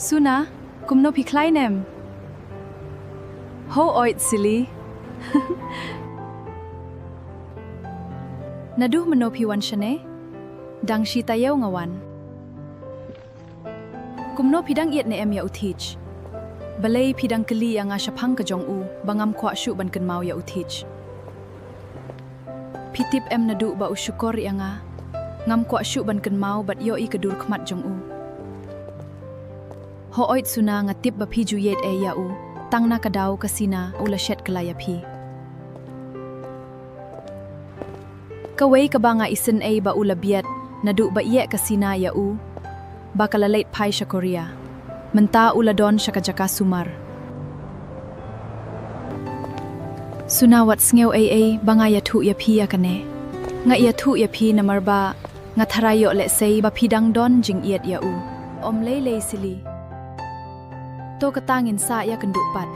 Suna, kumno pi kleinem. Ho oit silly. Naduh meno pi wan shane. Dang shi tayaw ngawan. Kumno pidang iet ne em ya uthich. Balay pidang keli yang ashapang ka jong u bangam kwa shu ban kan mau ya uthich. Pitip em nadu ba usyukor yang ngam kwa shu ban kan mau bat yo I kadur khmat jong u. Ho oit suna ngatip ba piju yet e ya u tang na kadaw kasina ula Shet Kylla ya pi. Kaway ka ba nga isin ay ba ula biat nadu ba iye kasina ya u bakalalait pai siya Korea. Menta ula don siya kajaka sumar. Sunawat sngew ay ba nga yatu ya pi ya kane. Nga yatu ya pi namar ba nga tharayo le say ba pidang don jing iet ya u. Lay sili. To katangin sa ya kendupat.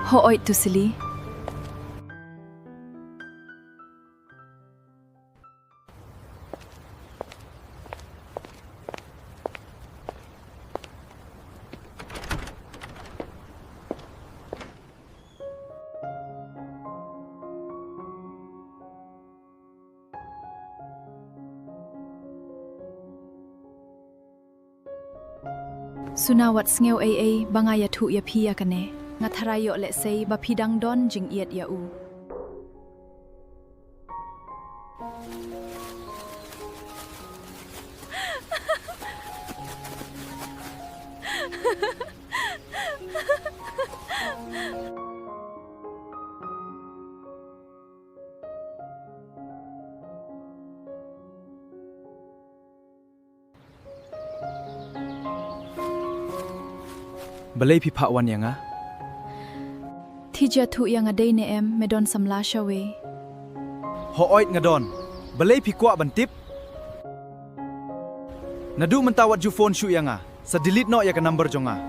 Ho oit tu sili. Sunawat sngew ay ba nga yatu ya pi ya kane. Nga tharayo le say ba pidang don jing iet ya u. Balay pi wan yang Tija tu yang aday ne em medon samla shawe. Ho oit ngadon. Balay pi kwa bantip. Nadu mentawat ju phone shu yang sa delete no ya ka number jonga.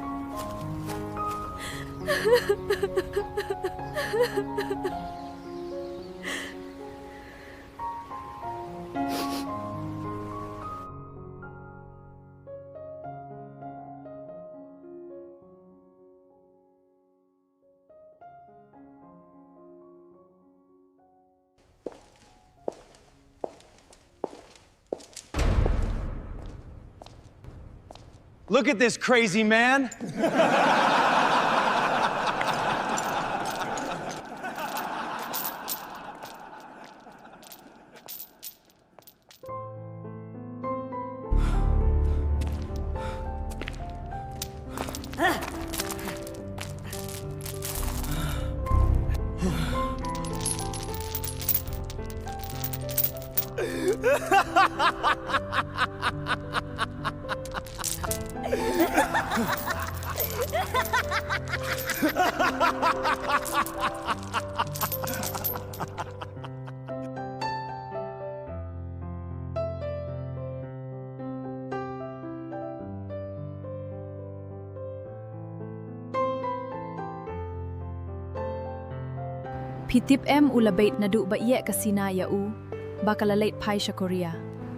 Look at this crazy man. Pitip em ula bait nadu ba iye kasina ya u bakalalait pai siya Korea.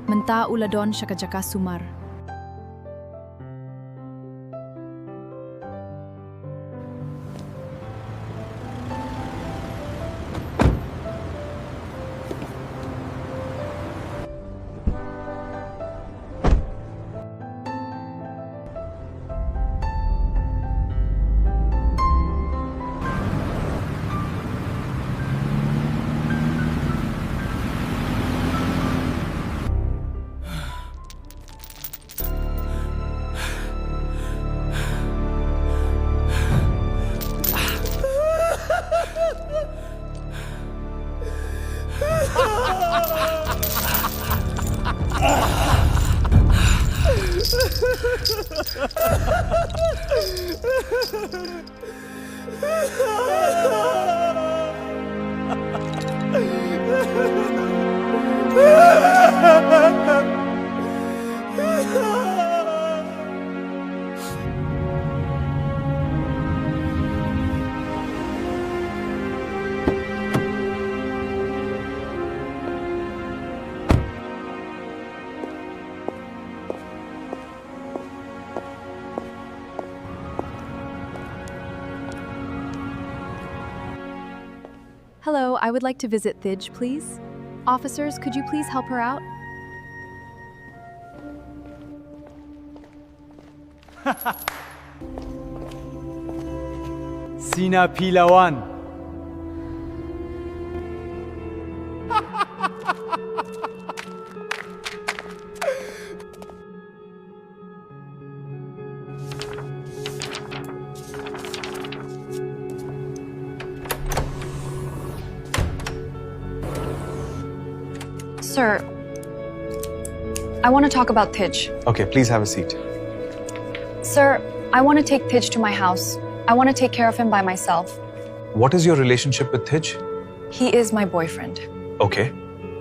Menta ula don siya kajaka sumar. Hello, I would like to visit Thij, please. Officers, could you please help her out? Sina Pilawan. Sir, I want to talk about Thij. Okay, please have a seat. Sir, I want to take Thij to my house. I want to take care of him by myself. What is your relationship with Thij? He is my boyfriend. Okay,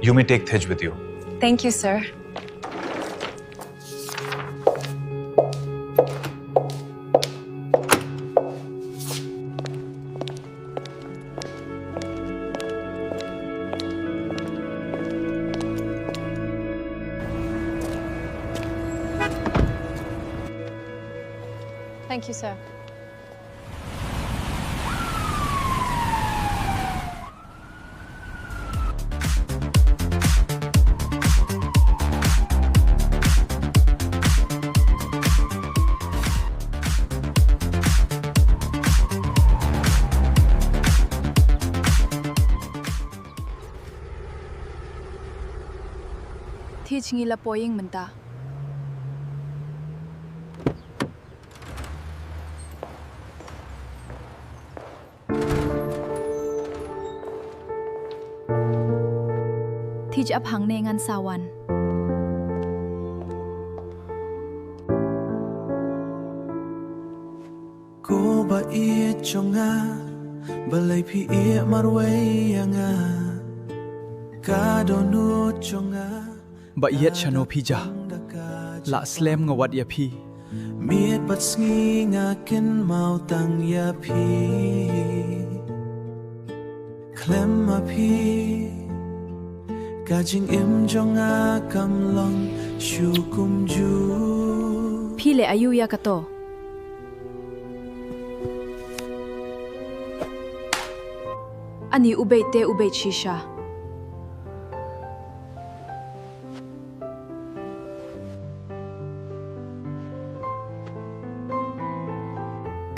you may take Thij with you. Thank you, sir. Thank you, sir. Thij ngila poying menta. Thij ap hang ne ngan sawan. Ko ba i chonga balai phi e marway anga ka donu chonga Ba yet chano pija. La slam ngawat ya phi. miet bat sngi nga ken mau tang ya phi klem ma phi ka jing im jonga kam long shu kum ju Phi le ayu ya kato. Ani ubei te ubei chisha.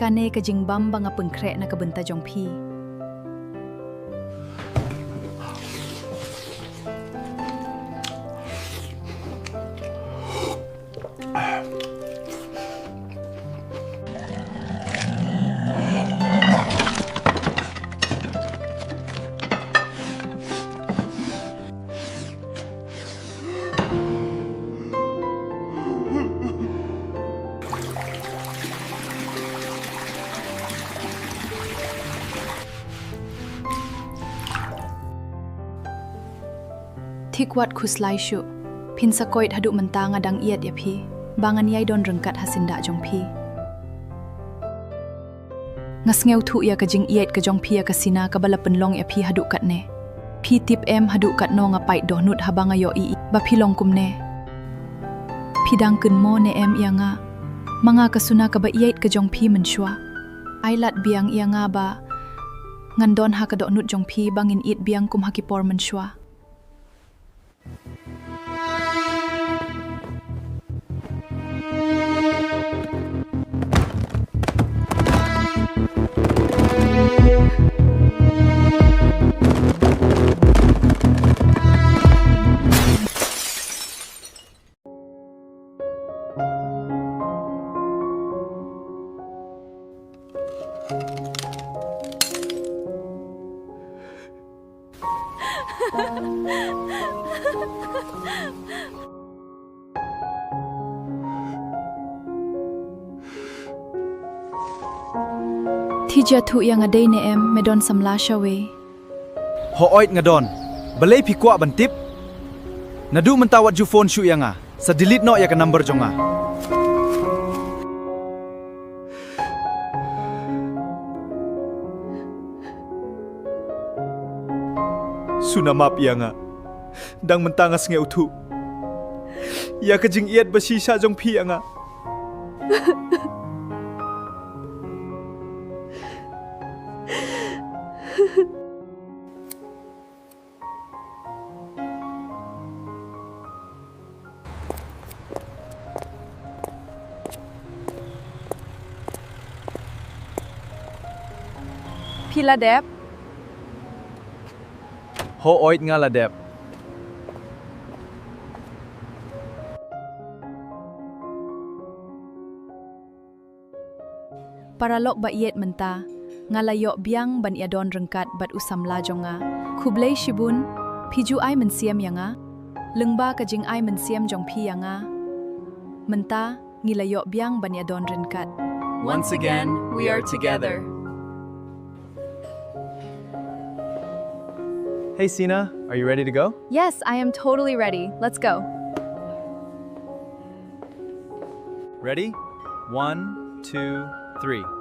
Kane ka jingbam banga pengkre na kabenta jong phi. Thikwat khuslai shu phin sakoit hadu menta nga dang iat ya phi bangan yai don rengkat hasinda jong phi ngasngeu thu ya ka jing iat ka jong phi ya ka sina ka bala penlong ya phi hadu kat ne phi tip em hadu kat no nga pai do nut habanga yo I ba phi long kum ne phi dang kun mo ne em ya nga manga ka suna ka ba iat ka jong phi man shwa ai lat biang ya nga ba ngan don ha ka do nut jong phi bangin it biang kum ha ki por man shwa Thija thu yang adai ne em medon samla shawe. Ho oit ngadon. Balai phi kwa ban tip. Nadu mentawat ju phone shu yanga. Sa delete no ya ka number jonga. Sunamap yanga. Dang mentangas ngeu thu. Ya ka jing iat basi sha jong phi yanga. Kylla dep. Ho oit nga la dep. Paralok ba iet menta, ngalayo biang ban iadon rengkat bat usam la jonga. Kublay shibun, piju ay mensiam yanga. Lengba ka jing ay mensiam jong pi yanga. Menta, ngilayo biang ban iadon rengkat. Once again, we are together. Hey Sina, are you ready to go? Yes, I am totally ready. Let's go. Ready? 1, 2, 3.